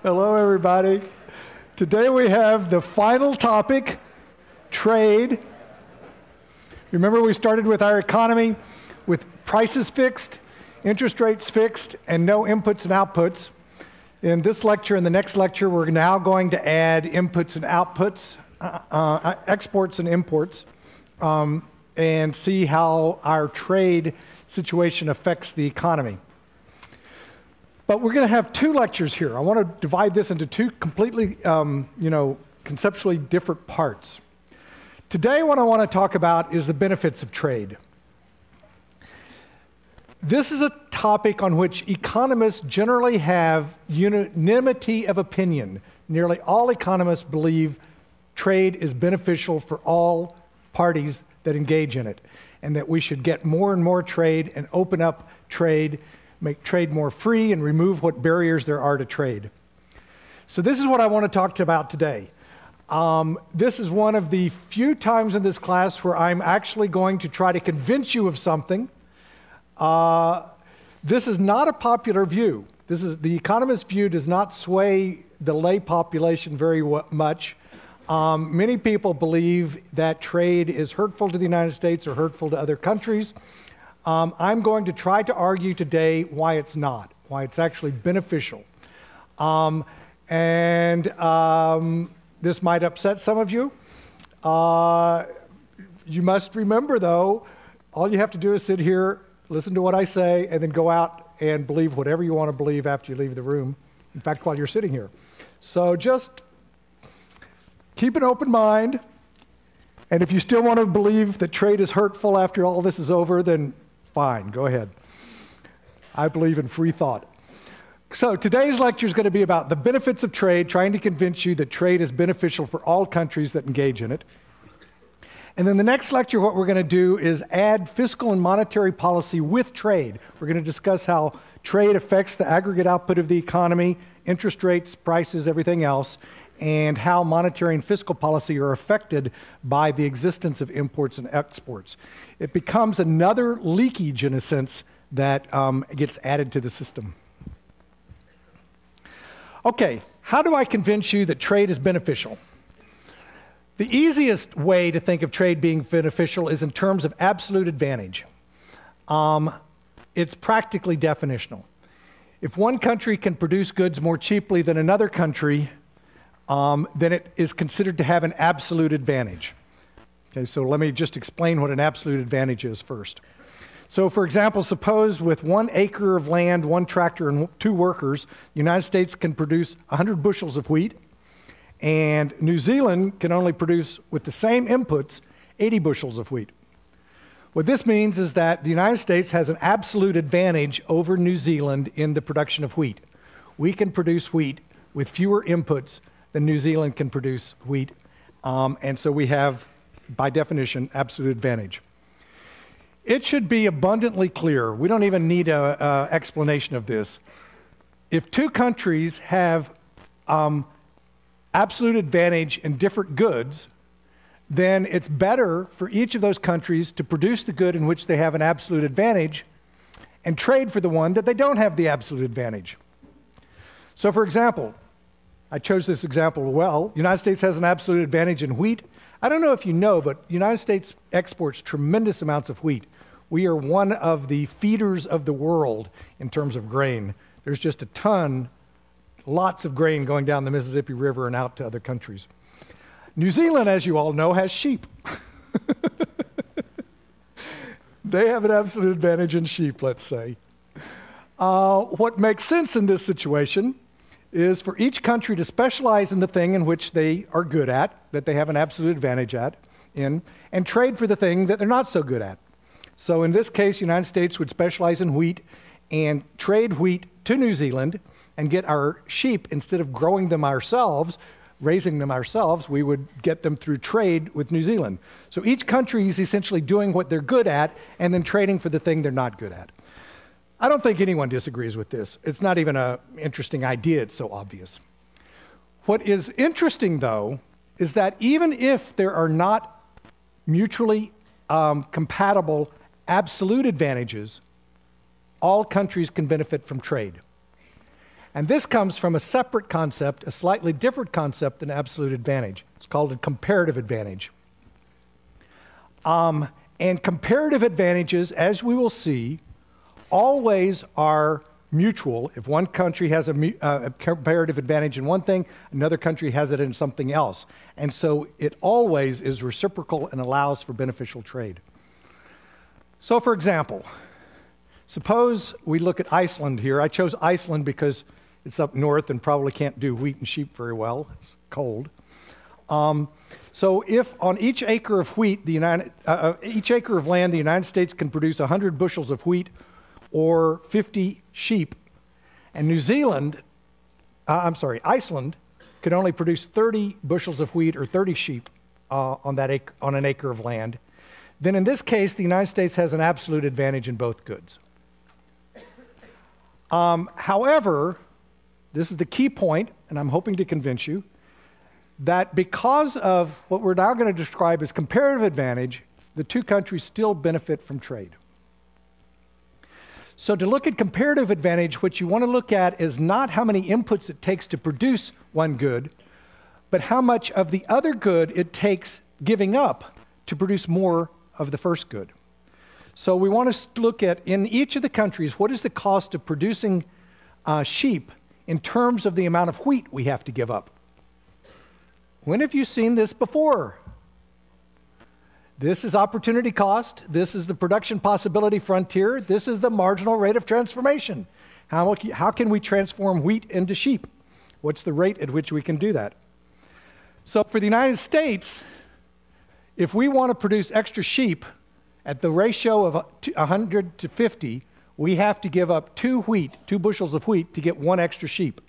Hello, everybody. Today we have the final topic, trade. Remember we started with our economy with prices fixed, interest rates fixed, and no inputs and outputs. In this lecture and the next lecture, we're now going to add inputs and outputs, exports and imports, and see how our trade situation affects the economy. But we're going to have two lectures here. I want to divide this into two completely, conceptually different parts. Today, what I want to talk about is the benefits of trade. This is a topic on which economists generally have unanimity of opinion. Nearly all economists believe trade is beneficial for all parties that engage in it, and that we should get more and more trade and open up trade, make trade more free, and remove what barriers there are to trade. So this is what I want to talk about today. This is one of the few times in this class where I'm actually going to try to convince you of something. This is not a popular view. The economist view does not sway the lay population very much. Many people believe that trade is hurtful to the United States or hurtful to other countries. I'm going to try to argue today why it's not, why it's actually beneficial. This might upset some of you. You must remember, though, all you have to do is sit here, listen to what I say, and then go out and believe whatever you want to believe after you leave the room. In fact, while you're sitting here. So just keep an open mind. And if you still want to believe that trade is hurtful after all this is over, then fine, go ahead. I believe in free thought. So today's lecture is going to be about the benefits of trade, trying to convince you that trade is beneficial for all countries that engage in it. And then the next lecture, what we're going to do is add fiscal and monetary policy with trade. We're going to discuss how trade affects the aggregate output of the economy, interest rates, prices, everything else, and how monetary and fiscal policy are affected by the existence of imports and exports. It becomes another leakage, in a sense, that gets added to the system. Okay, how do I convince you that trade is beneficial? The easiest way to think of trade being beneficial is in terms of absolute advantage. It's practically definitional. If one country can produce goods more cheaply than another country, then it is considered to have an absolute advantage. Okay, so let me just explain what an absolute advantage is first. So for example, suppose with 1 acre of land, 1 tractor, and 2 workers, the United States can produce 100 bushels of wheat, and New Zealand can only produce, with the same inputs, 80 bushels of wheat. What this means is that the United States has an absolute advantage over New Zealand in the production of wheat. We can produce wheat with fewer inputs than New Zealand can produce wheat, and so we have, by definition, absolute advantage. It should be abundantly clear, we don't even need an explanation of this. If 2 countries have absolute advantage in different goods, then it's better for each of those countries to produce the good in which they have an absolute advantage and trade for the one that they don't have the absolute advantage. So for example, I chose this example well. The United States has an absolute advantage in wheat. I don't know if you know, but the United States exports tremendous amounts of wheat. We are one of the feeders of the world in terms of grain. There's just a ton, lots of grain going down the Mississippi River and out to other countries. New Zealand, as you all know, has sheep. They have an absolute advantage in sheep, let's say. What makes sense in this situation is for each country to specialize in the thing in which they are good at, that they have an absolute advantage in, and trade for the thing that they're not so good at. So in this case, the United States would specialize in wheat and trade wheat to New Zealand and get our sheep, instead of growing them ourselves, raising them ourselves, we would get them through trade with New Zealand. So each country is essentially doing what they're good at and then trading for the thing they're not good at. I don't think anyone disagrees with this. It's not even an interesting idea, it's so obvious. What is interesting, though, is that even if there are not mutually compatible absolute advantages, all countries can benefit from trade. And this comes from a separate concept, a slightly different concept than absolute advantage. It's called a comparative advantage. And comparative advantages, as we will see, always are mutual. If one country has a comparative advantage in one thing, another country has it in something else. And so it always is reciprocal and allows for beneficial trade. So for example, suppose we look at Iceland here. I chose Iceland because it's up north and probably can't do wheat and sheep very well. It's cold. So if on each acre of wheat, each acre of land, the United States can produce 100 bushels of wheat or 50 sheep, and Iceland could only produce 30 bushels of wheat or 30 sheep on an acre of land, then in this case, the United States has an absolute advantage in both goods. However, this is the key point, and I'm hoping to convince you, that because of what we're now going to describe as comparative advantage, the two countries still benefit from trade. So to look at comparative advantage, what you want to look at is not how many inputs it takes to produce one good, but how much of the other good it takes giving up to produce more of the first good. So we want to look at, in each of the countries, what is the cost of producing sheep in terms of the amount of wheat we have to give up. When have you seen this before? This is opportunity cost. This is the production possibility frontier. This is the marginal rate of transformation. How can we transform wheat into sheep? What's the rate at which we can do that? So for the United States, if we want to produce extra sheep at the ratio of 100 to 50, we have to give up 2 bushels of wheat to get 1 extra sheep.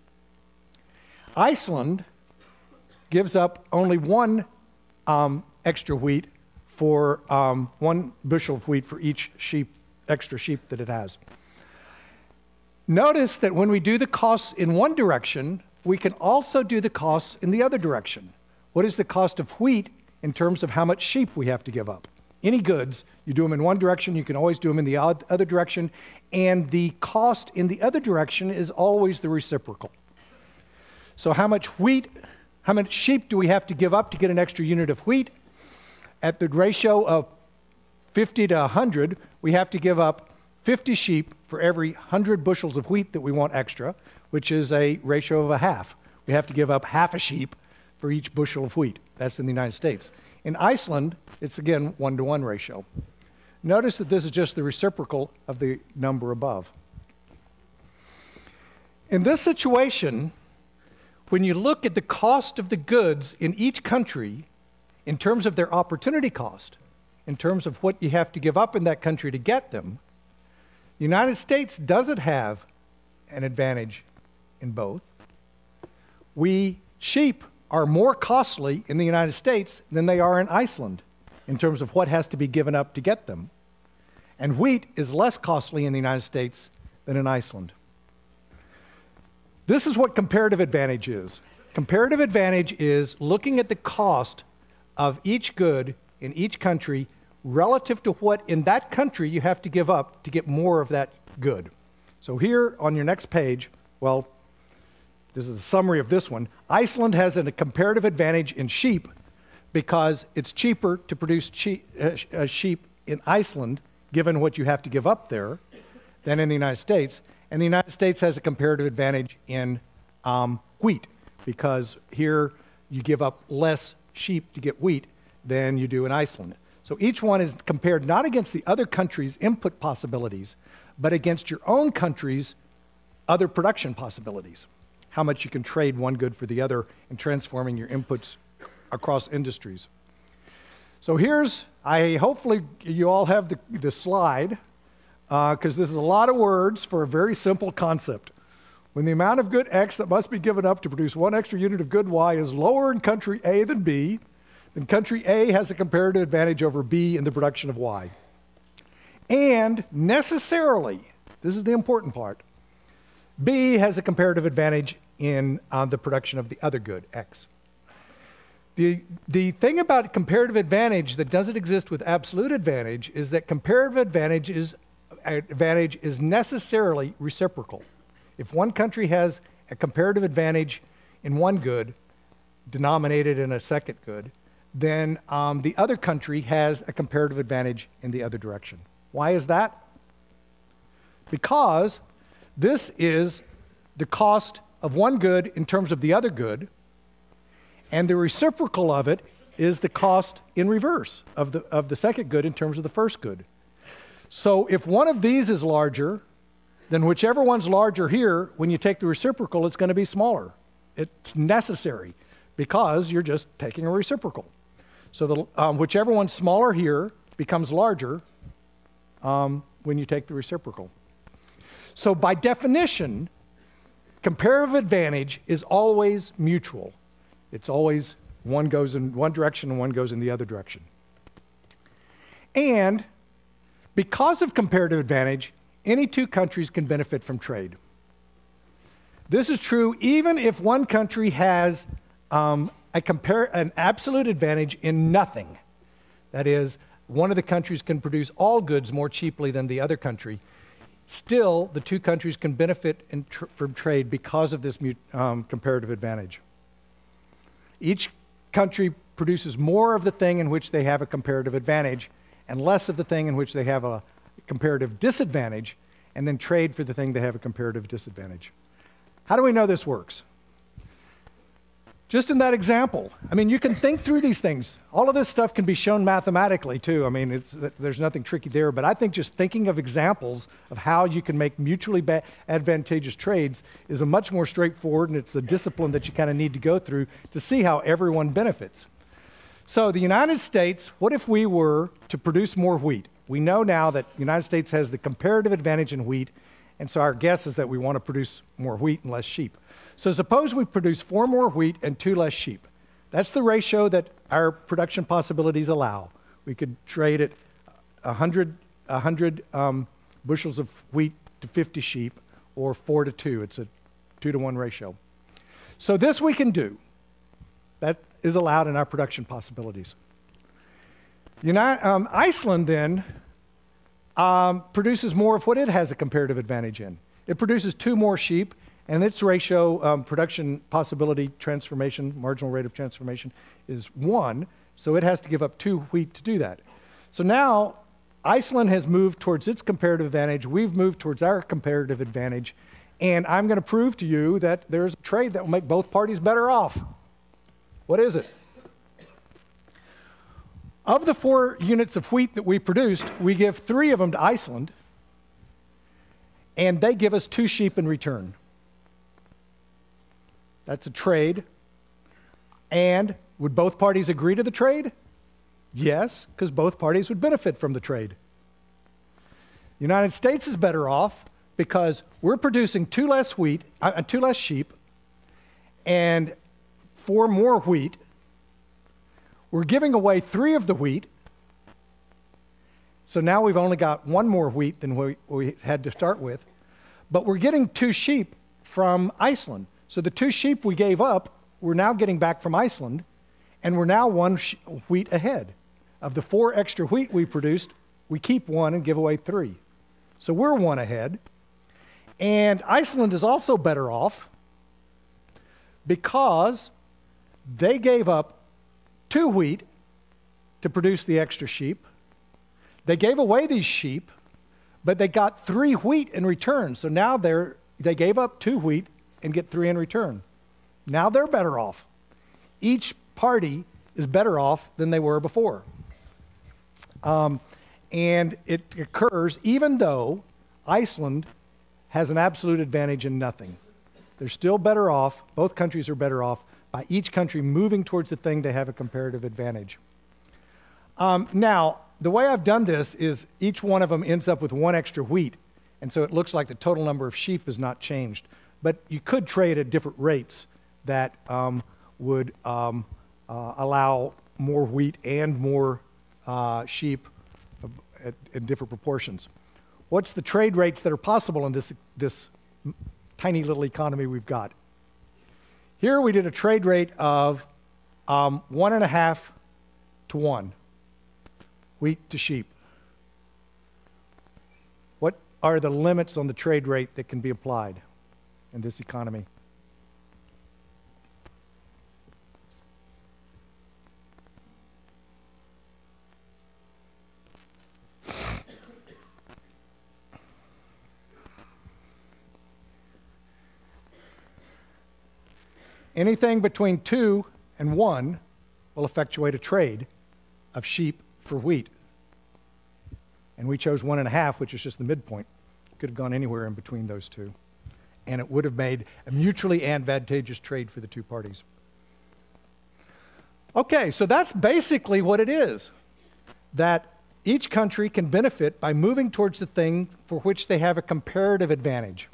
Iceland gives up only 1 extra wheat for 1 bushel of wheat for each extra sheep that it has. Notice that when we do the costs in one direction, we can also do the costs in the other direction. What is the cost of wheat in terms of how much sheep we have to give up? Any goods, you do them in one direction, you can always do them in the other direction, and the cost in the other direction is always the reciprocal. So how much sheep do we have to give up to get an extra unit of wheat? At the ratio of 50 to 100, we have to give up 50 sheep for every 100 bushels of wheat that we want extra, which is a ratio of a half. We have to give up half a sheep for each bushel of wheat. That's in the United States. In Iceland, it's again 1-to-1 ratio. Notice that this is just the reciprocal of the number above. In this situation, when you look at the cost of the goods in each country, in terms of their opportunity cost, in terms of what you have to give up in that country to get them, the United States doesn't have an advantage in both. Sheep are more costly in the United States than they are in Iceland in terms of what has to be given up to get them. And wheat is less costly in the United States than in Iceland. This is what comparative advantage is. Comparative advantage is looking at the cost of each good in each country relative to what in that country you have to give up to get more of that good. So here on your next page, well, this is the summary of this one. Iceland has a comparative advantage in sheep because it's cheaper to produce sheep in Iceland, given what you have to give up there, than in the United States. And the United States has a comparative advantage in wheat because here you give up less sheep to get wheat than you do in Iceland. So each one is compared not against the other country's input possibilities, but against your own country's other production possibilities. How much you can trade one good for the other in transforming your inputs across industries. So hopefully you all have the slide, because this is a lot of words for a very simple concept. When the amount of good X that must be given up to produce 1 extra unit of good Y is lower in country A than B, then country A has a comparative advantage over B in the production of Y. And necessarily, this is the important part, B has a comparative advantage in the production of the other good, X. The thing about comparative advantage that doesn't exist with absolute advantage is that comparative advantage is necessarily reciprocal. If one country has a comparative advantage in one good denominated in a second good, then the other country has a comparative advantage in the other direction. Why is that? Because this is the cost of one good in terms of the other good, and the reciprocal of it is the cost in reverse of the second good in terms of the first good. So if one of these is larger, then whichever one's larger here, when you take the reciprocal, it's going to be smaller. It's necessary because you're just taking a reciprocal. So whichever one's smaller here becomes larger when you take the reciprocal. So by definition, comparative advantage is always mutual. It's always one goes in one direction and one goes in the other direction. And because of comparative advantage, any two countries can benefit from trade. This is true even if one country has an absolute advantage in nothing. That is, one of the countries can produce all goods more cheaply than the other country. Still, the two countries can benefit from trade because of this comparative advantage. Each country produces more of the thing in which they have a comparative advantage and less of the thing in which they have a comparative disadvantage, and then trade for the thing they have a comparative disadvantage. How do we know this works? Just in that example. I mean, you can think through these things. All of this stuff can be shown mathematically too. I mean, there's nothing tricky there, but I think just thinking of examples of how you can make mutually advantageous trades is a much more straightforward, and it's the discipline that you kind of need to go through to see how everyone benefits. So the United States, what if we were to produce more wheat? We know now that the United States has the comparative advantage in wheat, and so our guess is that we want to produce more wheat and less sheep. So suppose we produce 4 more wheat and 2 less sheep. That's the ratio that our production possibilities allow. We could trade at 100 bushels of wheat to 50 sheep, or 4 to 2. It's a 2 to 1 ratio. So this we can do. That is allowed in our production possibilities. Iceland then produces more of what it has a comparative advantage in. It produces 2 more sheep, and its ratio, production possibility transformation, marginal rate of transformation, is 1, so it has to give up 2 wheat to do that. So now Iceland has moved towards its comparative advantage, we've moved towards our comparative advantage, and I'm going to prove to you that there's a trade that will make both parties better off. What is it? Of the 4 units of wheat that we produced, we give 3 of them to Iceland, and they give us 2 sheep in return. That's a trade. And would both parties agree to the trade? Yes, because both parties would benefit from the trade. The United States is better off because we're producing 2 less sheep, and 4 more wheat. We're giving away 3 of the wheat. So now we've only got 1 more wheat than we had to start with. But we're getting 2 sheep from Iceland. So the 2 sheep we gave up, we're now getting back from Iceland, and we're now 1 wheat ahead. Of the 4 extra wheat we produced, we keep 1 and give away 3. So we're 1 ahead. And Iceland is also better off because they gave up 2 wheat to produce the extra sheep. They gave away these sheep, but they got 3 wheat in return. So now they gave up 2 wheat and get 3 in return. Now they're better off. Each party is better off than they were before. And it occurs even though Iceland has an absolute advantage in nothing. They're still better off, both countries are better off, by each country moving towards the thing they have a comparative advantage. Now, the way I've done this is each one of them ends up with 1 extra wheat, and so it looks like the total number of sheep has not changed. But you could trade at different rates that would allow more wheat and more sheep in different proportions. What's the trade rates that are possible in this tiny little economy we've got? Here we did a trade rate of 1.5 to 1, wheat to sheep. What are the limits on the trade rate that can be applied in this economy? Anything between 2 and 1 will effectuate a trade of sheep for wheat. And we chose 1.5, which is just the midpoint. Could have gone anywhere in between those two. And it would have made a mutually advantageous trade for the two parties. Okay, so that's basically what it is. That each country can benefit by moving towards the thing for which they have a comparative advantage.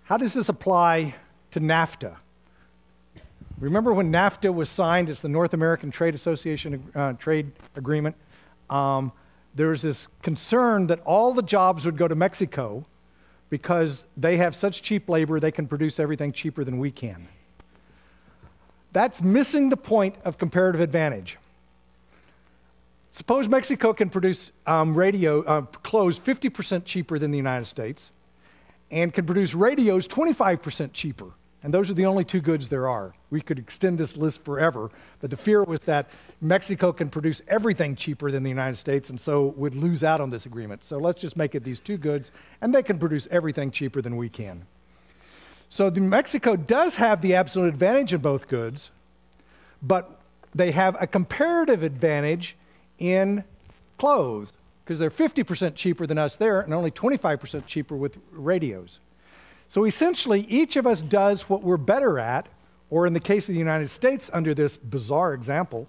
How does this apply to NAFTA? Remember when NAFTA was signed, it's the North American Trade Association trade agreement. There was this concern that all the jobs would go to Mexico because they have such cheap labor, they can produce everything cheaper than we can. That's missing the point of comparative advantage. Suppose Mexico can produce clothes 50% cheaper than the United States and can produce radios 25% cheaper. And those are the only two goods there are. We could extend this list forever, but the fear was that Mexico can produce everything cheaper than the United States and so would lose out on this agreement. So let's just make it these two goods, and they can produce everything cheaper than we can. So Mexico does have the absolute advantage in both goods, but they have a comparative advantage in clothes because they're 50% cheaper than us there and only 25% cheaper with radios. So essentially, each of us does what we're better at, or in the case of the United States, under this bizarre example,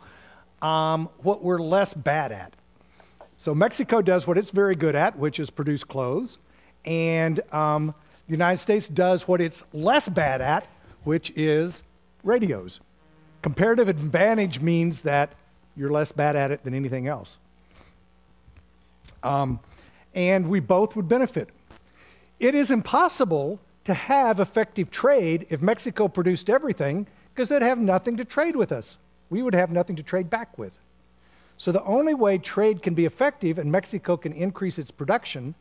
what we're less bad at. So Mexico does what it's very good at, which is produce clothes, and the United States does what it's less bad at, which is radios. Comparative advantage means that you're less bad at it than anything else. And we both would benefit. It is impossible to have effective trade if Mexico produced everything because they'd have nothing to trade with us. We would have nothing to trade back with. So the only way trade can be effective and Mexico can increase its production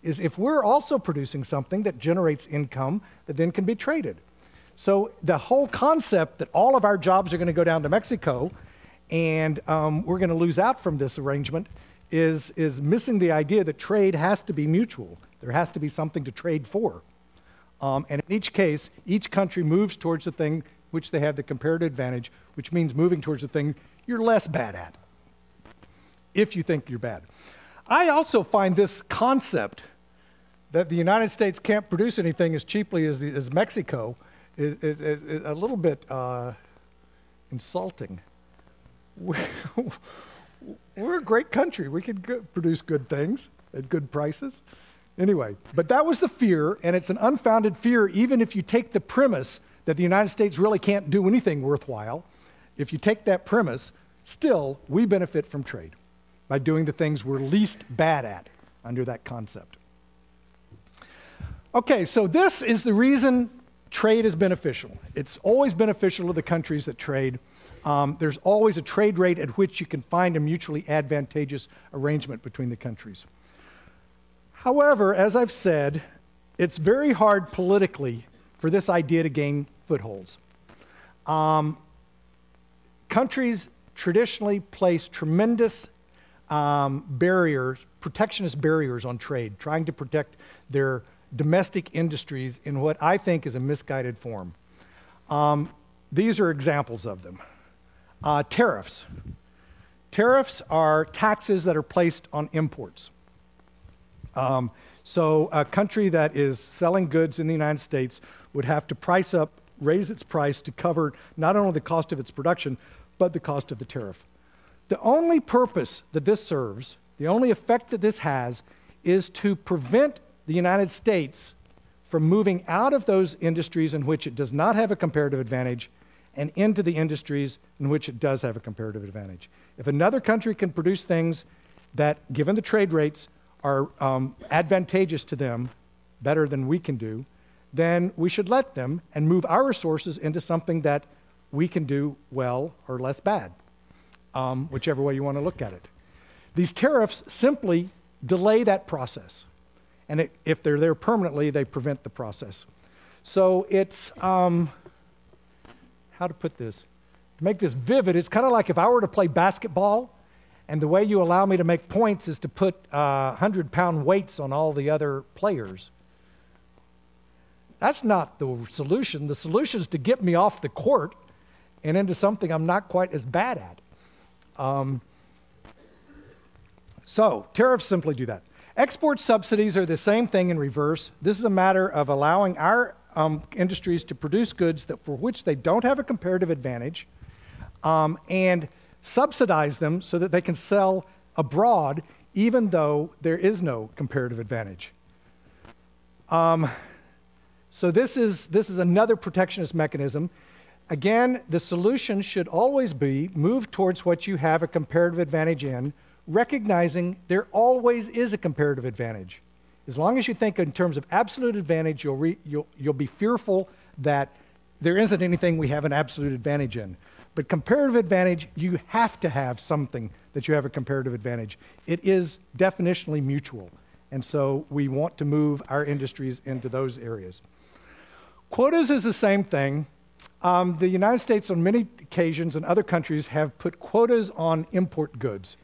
is if we're also producing something that generates income that then can be traded. So the whole concept that all of our jobs are going to go down to Mexico and we're going to lose out from this arrangement is missing the idea that trade has to be mutual. There has to be something to trade for. And in each case, each country moves towards the thing which they have the comparative advantage, which means moving towards the thing you're less bad at, if you think you're bad. I also find this concept that the United States can't produce anything as cheaply as Mexico is a little bit insulting. We're a great country. We can produce good things at good prices. Anyway, but that was the fear, and it's an unfounded fear even if you take the premise that the United States really can't do anything worthwhile. If you take that premise, still, we benefit from trade by doing the things we're least bad at under that concept. Okay, so this is the reason trade is beneficial. It's always beneficial to the countries that trade. There's always a trade rate at which you can find a mutually advantageous arrangement between the countries. However, as I've said, it's very hard politically for this idea to gain footholds. Countries traditionally place tremendous protectionist barriers on trade, trying to protect their domestic industries in what I think is a misguided form. These are examples of them. Tariffs. Tariffs are taxes that are placed on imports. So a country that is selling goods in the United States would have to raise its price to cover not only the cost of its production, but the cost of the tariff. The only purpose that this serves, the only effect that this has, is to prevent the United States from moving out of those industries in which it does not have a comparative advantage and into the industries in which it does have a comparative advantage. If another country can produce things that, given the trade rates, are advantageous to them, better than we can do, then we should let them and move our resources into something that we can do well or less bad, whichever way you want to look at it. These tariffs simply delay that process. And if they're there permanently, they prevent the process. So it's, how to put this? To make this vivid, it's kind of like if I were to play basketball, and the way you allow me to make points is to put 100-pound weights on all the other players. That's not the solution. The solution is to get me off the court and into something I'm not quite as bad at. So tariffs simply do that. Export subsidies are the same thing in reverse. This is a matter of allowing our industries to produce goods for which they don't have a comparative advantage, and subsidize them so that they can sell abroad even though there is no comparative advantage. So this is another protectionist mechanism. Again, the solution should always be move towards what you have a comparative advantage in, recognizing there always is a comparative advantage. As long as you think in terms of absolute advantage, you'll be fearful that there isn't anything we have an absolute advantage in. But comparative advantage, you have to have something that you have a comparative advantage. It is definitionally mutual. And so we want to move our industries into those areas. Quotas is the same thing. The United States on many occasions and other countries have put quotas on import goods.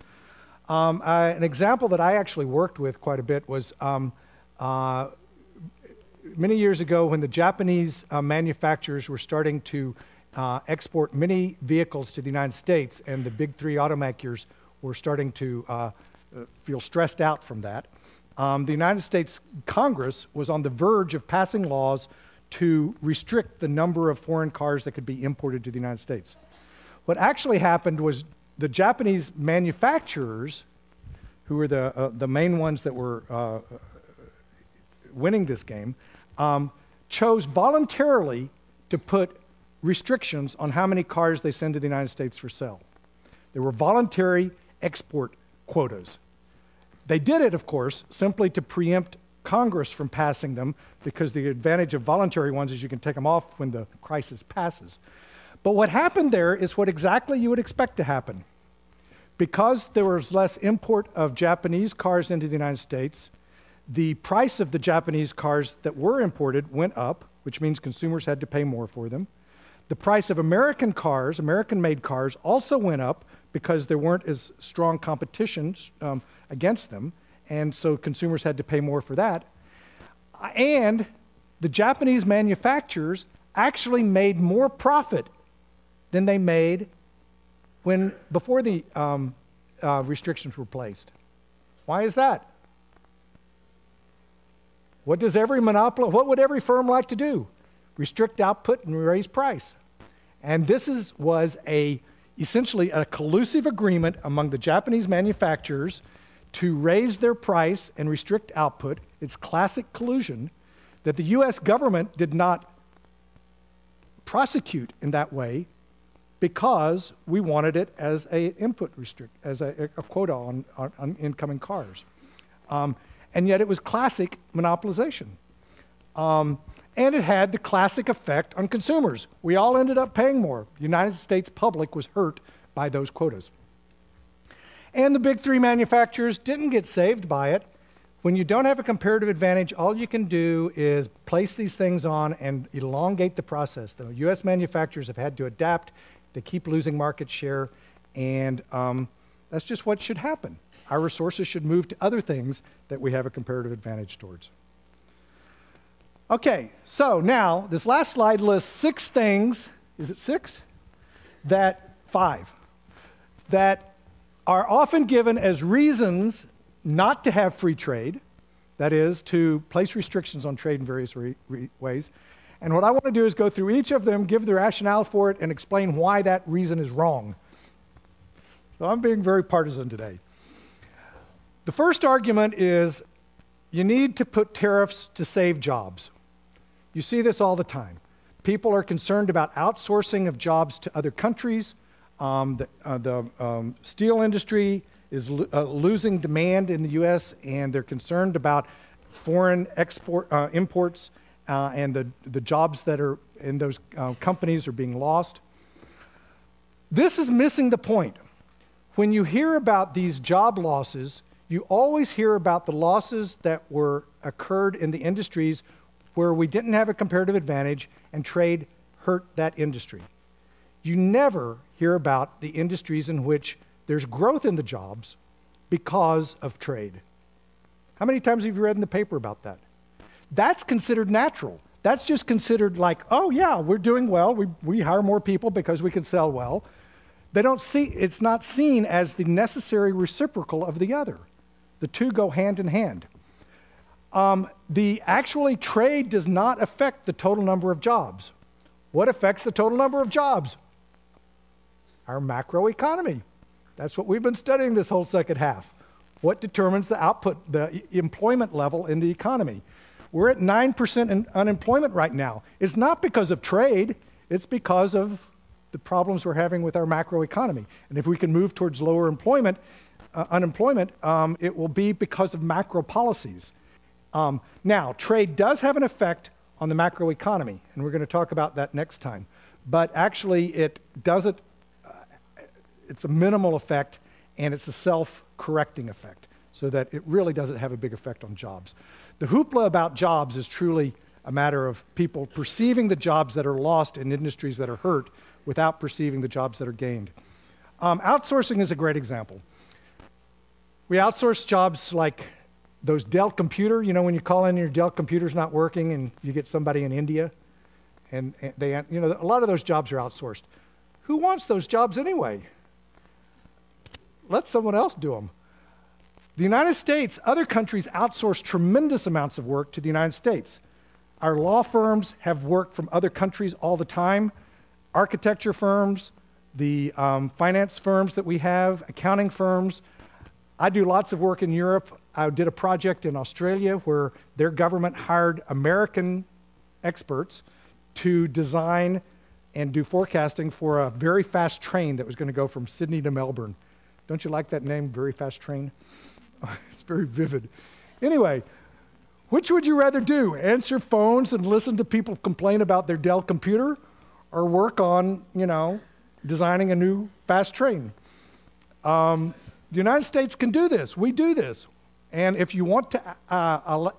An example that I actually worked with quite a bit was many years ago when the Japanese manufacturers were starting to export many vehicles to the United States, and the big three automakers were starting to feel stressed out from that. The United States Congress was on the verge of passing laws to restrict the number of foreign cars that could be imported to the United States. What actually happened was the Japanese manufacturers, who were the main ones that were winning this game, chose voluntarily to put restrictions on how many cars they send to the United States for sale. There were voluntary export quotas. They did it, of course, simply to preempt Congress from passing them, because the advantage of voluntary ones is you can take them off when the crisis passes. But what happened there is what exactly you would expect to happen. Because there was less import of Japanese cars into the United States, the price of the Japanese cars that were imported went up, which means consumers had to pay more for them. The price of American cars, American-made cars, also went up because there weren't as strong competition against them, and so consumers had to pay more for that. And the Japanese manufacturers actually made more profit than they made before the restrictions were placed. Why is that? What would every firm like to do? Restrict output and raise price. And this was essentially a collusive agreement among the Japanese manufacturers to raise their price and restrict output. It's classic collusion that the US government did not prosecute in that way, because we wanted it as a quota on incoming cars. And yet it was classic monopolization. And it had the classic effect on consumers. We all ended up paying more. The United States public was hurt by those quotas. And the big three manufacturers didn't get saved by it. When you don't have a comparative advantage, all you can do is place these things on and elongate the process. The US manufacturers have had to adapt. They keep losing market share, and that's just what should happen. Our resources should move to other things that we have a comparative advantage towards. Okay, so now this last slide lists 6 things, is it 6? 5, that are often given as reasons not to have free trade, that is, to place restrictions on trade in various ways. And what I want to do is go through each of them, give the rationale for it, and explain why that reason is wrong. So I'm being very partisan today. The first argument is you need to put tariffs to save jobs. You see this all the time. People are concerned about outsourcing of jobs to other countries. The steel industry is losing demand in the US, and they're concerned about foreign imports, and the jobs that are in those companies are being lost. This is missing the point. When you hear about these job losses, you always hear about the losses that occurred in the industries where we didn't have a comparative advantage and trade hurt that industry. You never hear about the industries in which there's growth in the jobs because of trade. How many times have you read in the paper about that? That's considered natural. that's just considered like, oh yeah, we're doing well. We hire more people because we can sell well. They don't see, it's not seen as the necessary reciprocal of the other. The two go hand in hand. Actually, trade does not affect the total number of jobs. What affects the total number of jobs? Our macroeconomy. That's what we've been studying this whole second half. What determines the output, the employment level in the economy? We're at 9% in unemployment right now. It's not because of trade, it's because of the problems we're having with our macroeconomy. And if we can move towards lower unemployment, it will be because of macro policies. Now, trade does have an effect on the macroeconomy, and we're going to talk about that next time. But actually, it doesn't, it's a minimal effect, and it's a self-correcting effect, so that it really doesn't have a big effect on jobs. The hoopla about jobs is truly a matter of people perceiving the jobs that are lost in industries that are hurt without perceiving the jobs that are gained. Outsourcing is a great example. We outsource jobs like those Dell computer, you know, when you call in your Dell computer's not working and you get somebody in India, and they, you know, a lot of those jobs are outsourced. Who wants those jobs anyway? Let someone else do them. The United States, other countries outsource tremendous amounts of work to the United States. Our law firms have work from other countries all the time. Architecture firms, the finance firms that we have, accounting firms. I do lots of work in Europe. I did a project in Australia where their government hired American experts to design and do forecasting for a very fast train that was going to go from Sydney to Melbourne. Don't you like that name, Very Fast Train? It's very vivid. Anyway, which would you rather do? Answer phones and listen to people complain about their Dell computer, or work on, you know, designing a new fast train? The United States can do this. We do this. And if you want to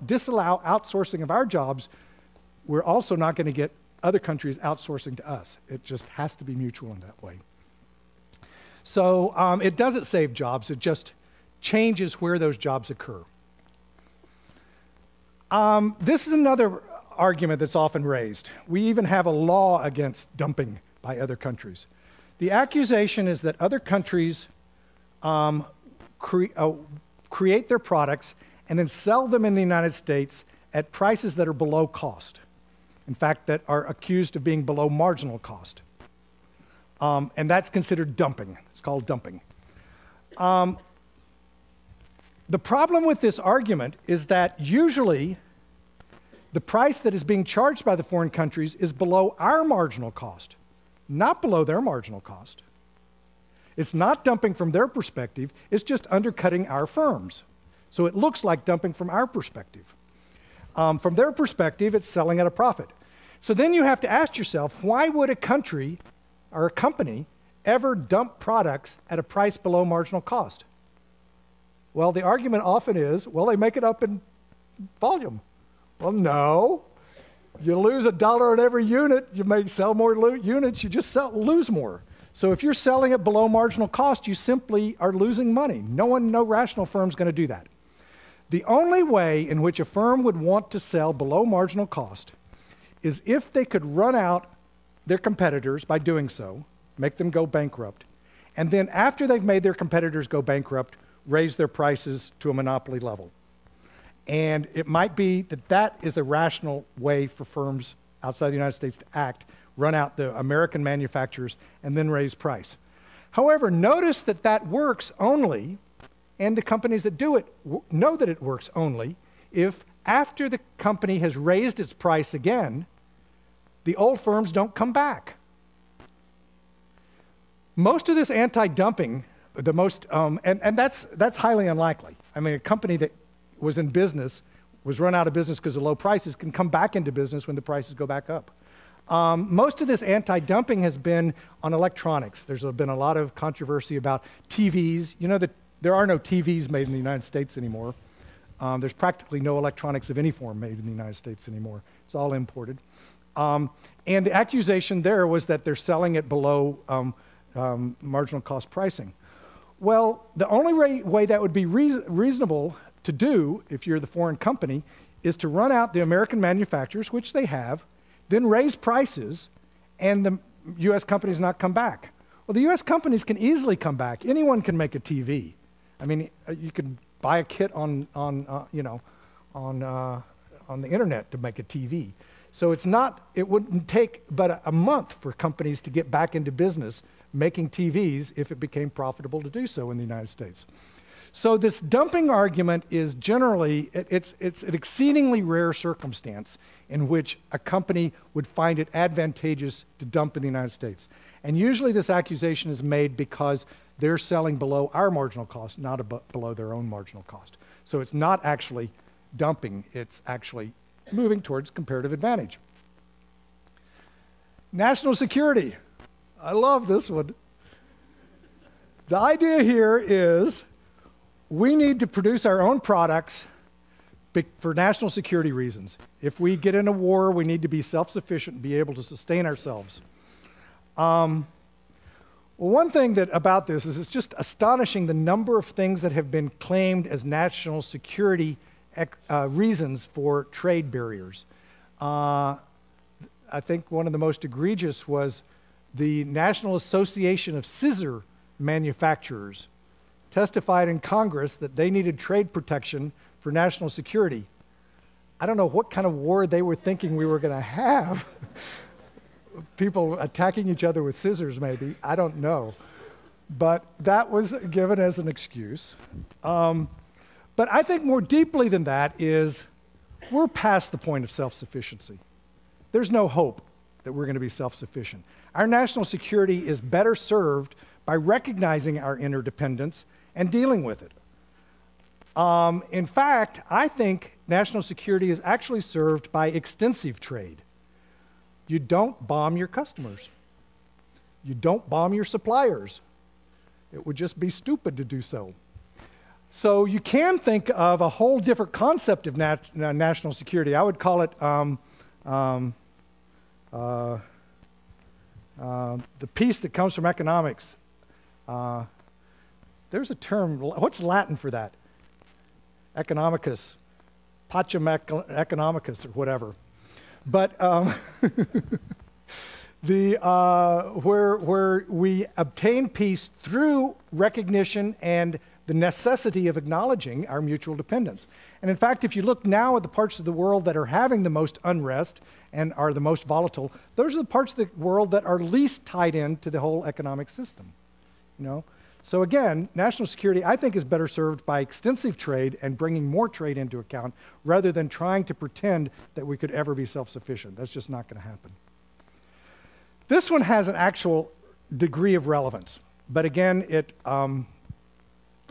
disallow outsourcing of our jobs, we're also not going to get other countries outsourcing to us. It just has to be mutual in that way. So it doesn't save jobs. It just changes where those jobs occur. This is another argument that's often raised. We even have a law against dumping by other countries. The accusation is that other countries create their products and then sell them in the United States at prices that are below cost. In fact, that are accused of being below marginal cost. And that's considered dumping. It's called dumping. The problem with this argument is that usually the price that is being charged by the foreign countries is below our marginal cost, not below their marginal cost. It's not dumping from their perspective, it's just undercutting our firms. So it looks like dumping from our perspective. From their perspective, it's selling at a profit. So then you have to ask yourself, why would a country or a company ever dump products at a price below marginal cost? Well, the argument often is, well, they make it up in volume. Well, no. You lose $1 on every unit, you may sell more units, you just lose more. So if you're selling it below marginal cost, you simply are losing money. No rational firm is going to do that. The only way in which a firm would want to sell below marginal cost is if they could run out their competitors by doing so, make them go bankrupt, and then after they've made their competitors go bankrupt, raise their prices to a monopoly level. And it might be that that is a rational way for firms outside the United States to act, run out the American manufacturers, and then raise price. However, notice that that works only, and the companies that do it know that it works only, if after the company has raised its price again, the old firms don't come back. Most of this anti-dumping, and that's highly unlikely. I mean, a company that was in business, was run out of business because of low prices, can come back into business when the prices go back up. Most of this anti-dumping has been on electronics. There's been a lot of controversy about TVs. You know that there are no TVs made in the United States anymore. There's practically no electronics of any form made in the United States anymore. It's all imported. And the accusation there was that they're selling it below marginal cost pricing. Well, the only way that would be reasonable to do if you're the foreign company is to run out the American manufacturers, which they have, then raise prices, and the U.S. companies not come back. Well, the U.S. companies can easily come back. Anyone can make a TV. I mean, you can buy a kit on the internet to make a TV. So it wouldn't take but a month for companies to get back into business making TVs if it became profitable to do so in the United States. So this dumping argument is generally, it's an exceedingly rare circumstance in which a company would find it advantageous to dump in the United States. And usually this accusation is made because they're selling below our marginal cost, not below their own marginal cost. So it's not actually dumping, it's actually moving towards comparative advantage. National security. I love this one. The idea here is we need to produce our own products for national security reasons. If we get in a war, we need to be self-sufficient and be able to sustain ourselves. Well, one thing about this is it's just astonishing the number of things that have been claimed as national security reasons for trade barriers. I think one of the most egregious was the National Association of Scissor Manufacturers testified in Congress that they needed trade protection for national security. I don't know what kind of war they were thinking we were going to have. People attacking each other with scissors, maybe. I don't know. But that was given as an excuse. But I think more deeply than that is we're past the point of self-sufficiency. There's no hope that we're going to be self-sufficient. Our national security is better served by recognizing our interdependence and dealing with it. In fact, I think national security is actually served by extensive trade. You don't bomb your customers. You don't bomb your suppliers. It would just be stupid to do so. So you can think of a whole different concept of national security. I would call it the peace that comes from economics. There's a term, what's Latin for that? Economicus, pacem economicus, or whatever. But where we obtain peace through recognition and the necessity of acknowledging our mutual dependence. And in fact, if you look now at the parts of the world that are having the most unrest and are the most volatile, those are the parts of the world that are least tied into the whole economic system. So again, national security, I think, is better served by extensive trade and bringing more trade into account rather than trying to pretend that we could ever be self-sufficient. That's just not going to happen. This one has an actual degree of relevance, but again, it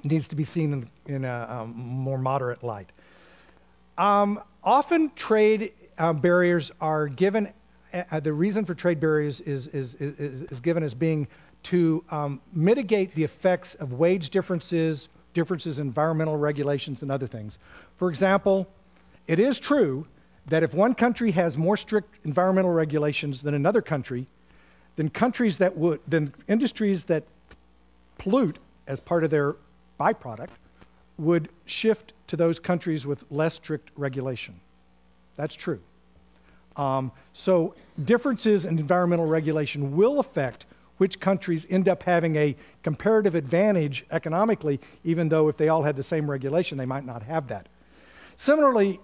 needs to be seen in a more moderate light. Often trade barriers are given, the reason for trade barriers is given as being to mitigate the effects of wage differences, differences in environmental regulations, and other things. For example, it is true that if one country has more strict environmental regulations than another country, then industries that pollute as part of their byproduct would shift to those countries with less strict regulation. That's true. So differences in environmental regulation will affect which countries end up having a comparative advantage economically, even though if they all had the same regulation, they might not have that. Similarly,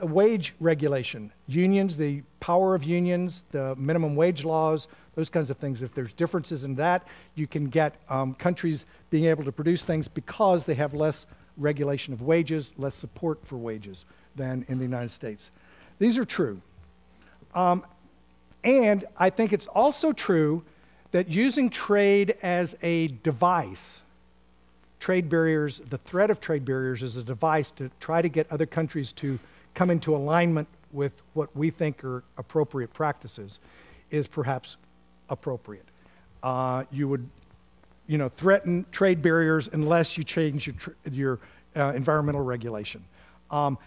wage regulation, unions, the power of unions, the minimum wage laws, those kinds of things. If there's differences in that, you can get countries being able to produce things because they have less regulation of wages, less support for wages than in the United States. These are true. And I think it's also true that using trade as a device, trade barriers, the threat of trade barriers as a device to try to get other countries to come into alignment with what we think are appropriate practices is perhaps appropriate. You would, threaten trade barriers unless you change your environmental regulation.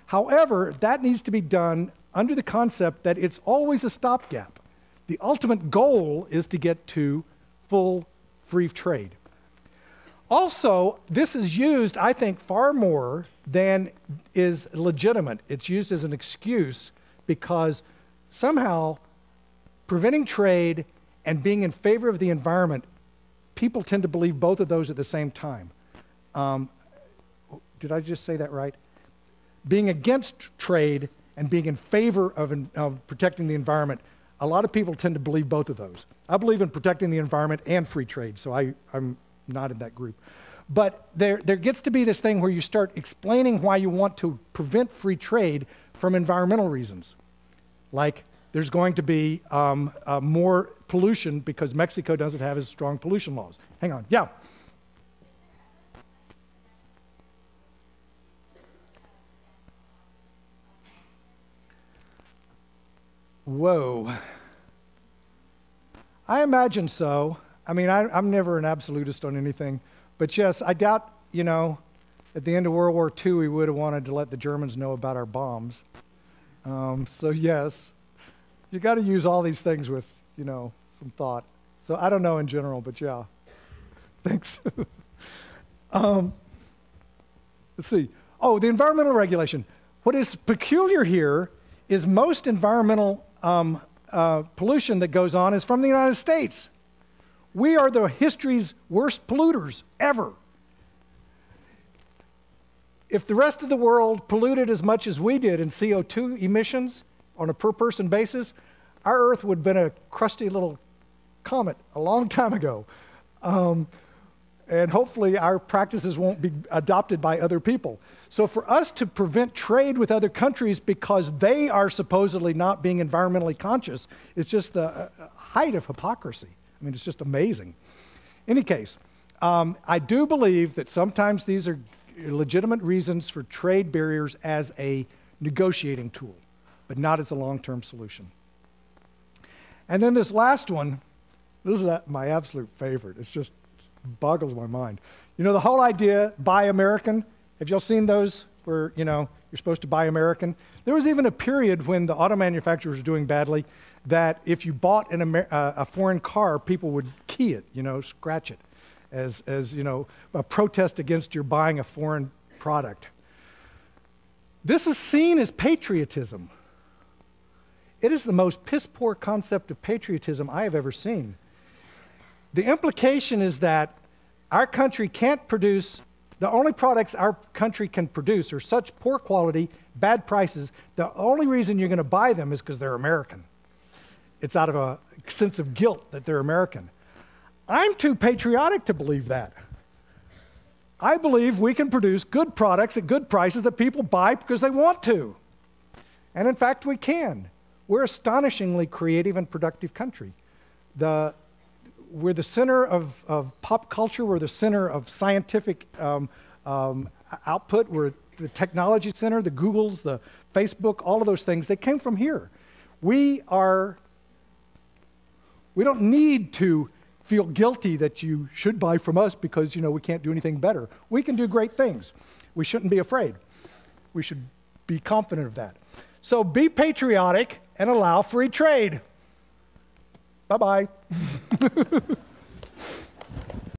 However, that needs to be done under the concept that it's always a stopgap. The ultimate goal is to get to full free trade. Also, this is used, I think, far more then is legitimate. It's used as an excuse because somehow preventing trade and being in favor of the environment, people tend to believe both of those at the same time. Did I just say that right? Being against trade and being in favor of protecting the environment, a lot of people tend to believe both of those. I believe in protecting the environment and free trade, so I'm not in that group. But there gets to be this thing where you start explaining why you want to prevent free trade from environmental reasons. Like there's going to be more pollution because Mexico doesn't have as strong pollution laws. Hang on, yeah. Whoa. I imagine so. I mean, I'm never an absolutist on anything. But yes, I doubt, at the end of World War II, we would have wanted to let the Germans know about our bombs. So yes, you got to use all these things with, some thought. So I don't know in general, but yeah. Thanks. Let's see. Oh, the environmental regulation. What is peculiar here is most environmental pollution that goes on is from the United States. We are the history's worst polluters ever. If the rest of the world polluted as much as we did in CO2 emissions on a per-person basis, our Earth would have been a crusty little comet a long time ago. And hopefully our practices won't be adopted by other people. So for us to prevent trade with other countries because they are supposedly not being environmentally conscious is just the height of hypocrisy. I mean, it's just amazing. In any case, I do believe that sometimes these are legitimate reasons for trade barriers as a negotiating tool, but not as a long-term solution. And then this last one, this is my absolute favorite. It just boggles my mind. The whole idea, buy American, have y'all seen those where, you're supposed to buy American? There was even a period when the auto manufacturers were doing badly that if you bought a foreign car, people would key it, scratch it as a protest against your buying a foreign product. This is seen as patriotism. It is the most piss-poor concept of patriotism I have ever seen. The implication is that our country can't produce, the only products our country can produce are such poor quality, bad prices, the only reason you're going to buy them is because they're American. It's out of a sense of guilt that they're American. I'm too patriotic to believe that. I believe we can produce good products at good prices that people buy because they want to. And in fact, we can. We're an astonishingly creative and productive country. We're the center of pop culture. We're the center of scientific output. We're the technology center, the Googles, the Facebook, all of those things. They came from here. We don't need to feel guilty that you should buy from us because, we can't do anything better. We can do great things. We shouldn't be afraid. We should be confident of that. So be patriotic and allow free trade. Bye-bye.